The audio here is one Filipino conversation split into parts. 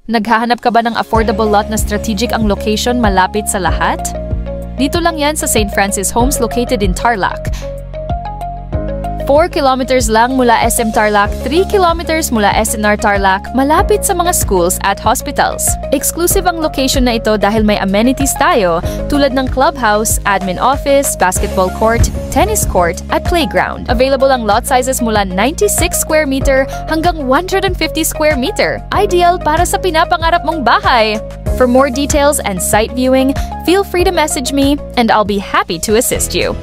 Naghahanap ka ba ng affordable lot na strategic ang location malapit sa lahat? Dito lang yan sa St. Francis Homes located in Tarlac. 4 kilometers lang mula SM Tarlac, 3 kilometers mula SNR Tarlac, malapit sa mga schools at hospitals. Exclusive ang location na ito dahil may amenities tayo tulad ng clubhouse, admin office, basketball court, tennis court, at playground. Available ang lot sizes mula 96 square meter hanggang 150 square meter. Ideal para sa pinapangarap mong bahay. For more details and site viewing, feel free to message me and I'll be happy to assist you.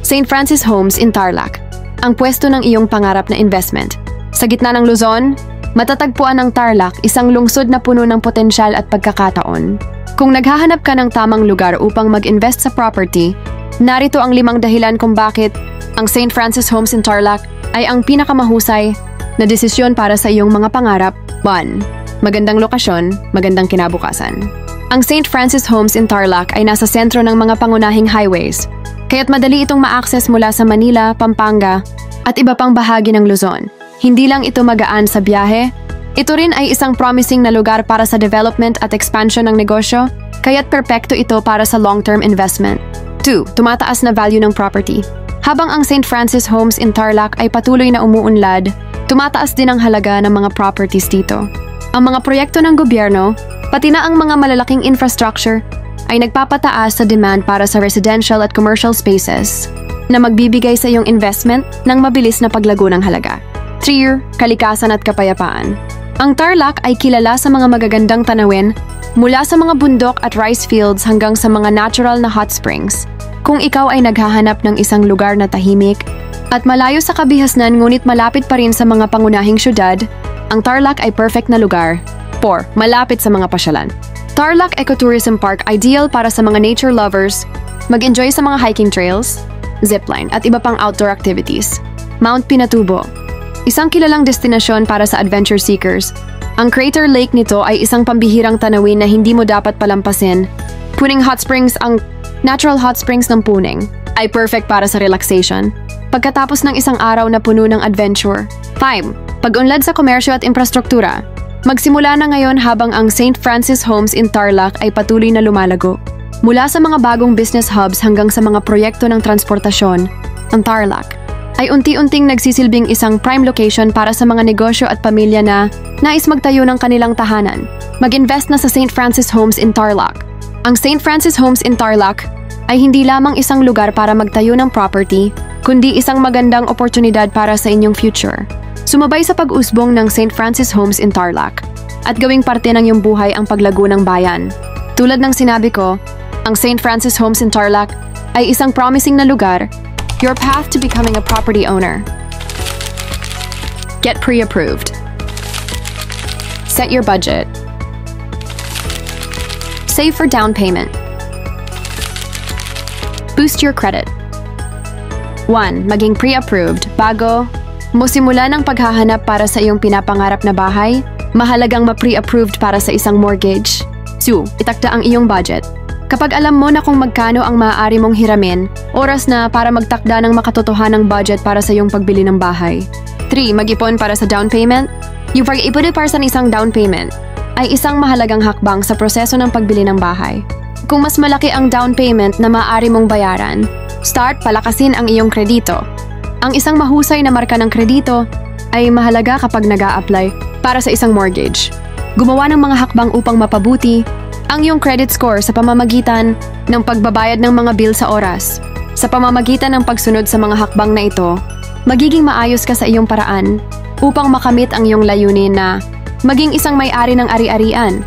St. Francis Homes in Tarlac, ang pwesto ng iyong pangarap na investment. Sa gitna ng Luzon, matatagpuan ng Tarlac, isang lungsod na puno ng potensyal at pagkakataon. Kung naghahanap ka ng tamang lugar upang mag-invest sa property, narito ang 5 dahilan kung bakit ang St. Francis Homes in Tarlac ay ang pinakamahusay na desisyon para sa iyong mga pangarap. 1. Magandang lokasyon, magandang kinabukasan. Ang St. Francis Homes in Tarlac ay nasa sentro ng mga pangunahing highways, kaya't madali itong ma-access mula sa Manila, Pampanga, at iba pang bahagi ng Luzon. Hindi lang ito magaan sa biyahe, ito rin ay isang promising na lugar para sa development at expansion ng negosyo, kaya't perpekto ito para sa long-term investment. 2. Tumataas na value ng property. Habang ang St. Francis Homes in Tarlac ay patuloy na umuunlad, tumataas din ang halaga ng mga properties dito. Ang mga proyekto ng gobyerno, pati na ang mga malalaking infrastructure, ay nagpapataas sa demand para sa residential at commercial spaces na magbibigay sa iyong investment ng mabilis na paglago ng halaga. 3. Kalikasan at kapayapaan. Ang Tarlac ay kilala sa mga magagandang tanawin mula sa mga bundok at rice fields hanggang sa mga natural na hot springs. Kung ikaw ay naghahanap ng isang lugar na tahimik at malayo sa kabihasnan ngunit malapit pa rin sa mga pangunahing syudad, ang Tarlac ay perfect na lugar. 4. Malapit sa mga pasyalan. Tarlac Ecotourism Park ideal para sa mga nature lovers, mag-enjoy sa mga hiking trails, zipline at iba pang outdoor activities. Mount Pinatubo, isang kilalang destinasyon para sa adventure seekers. Ang Crater Lake nito ay isang pambihirang tanawin na hindi mo dapat palampasin. Puning Hot Springs, ang natural hot springs ng Puning, ay perfect para sa relaxation pagkatapos ng isang araw na puno ng adventure. 5. Pag-unlad sa komersyo at infrastruktura. Magsimula na ngayon habang ang St. Francis Homes in Tarlac ay patuloy na lumalago. Mula sa mga bagong business hubs hanggang sa mga proyekto ng transportasyon, ang Tarlac ay unti-unting nagsisilbing isang prime location para sa mga negosyo at pamilya na nais magtayo ng kanilang tahanan. Mag-invest na sa St. Francis Homes in Tarlac. Ang St. Francis Homes in Tarlac ay hindi lamang isang lugar para magtayo ng property, kundi isang magandang oportunidad para sa inyong future. Sumabay sa pag-usbong ng St. Francis Homes in Tarlac at gawing parte ng iyong buhay ang paglago ng bayan. Tulad ng sinabi ko, ang St. Francis Homes in Tarlac ay isang promising na lugar, your path to becoming a property owner. Get pre-approved. Set your budget. Save for down payment. Boost your credit. 1. Maging pre-approved bago mo simula ng paghahanap para sa iyong pinapangarap na bahay, mahalagang ma-pre-approved para sa isang mortgage. 2. Itakda ang iyong budget. Kapag alam mo na kung magkano ang maaari mong hiramin, oras na para magtakda ng makatotohanang budget para sa iyong pagbili ng bahay. 3. Mag-ipon para sa down payment. Yung pag-ipon para sa isang down payment ay isang mahalagang hakbang sa proseso ng pagbili ng bahay. Kung mas malaki ang down payment na maaari mong bayaran, start palakasin ang iyong kredito. Ang isang mahusay na marka ng kredito ay mahalaga kapag nag-a-apply para sa isang mortgage. Gumawa ng mga hakbang upang mapabuti ang iyong credit score sa pamamagitan ng pagbabayad ng mga bill sa oras. Sa pamamagitan ng pagsunod sa mga hakbang na ito, magiging maayos ka sa iyong paraan upang makamit ang iyong layunin na maging isang may-ari ng ari-arian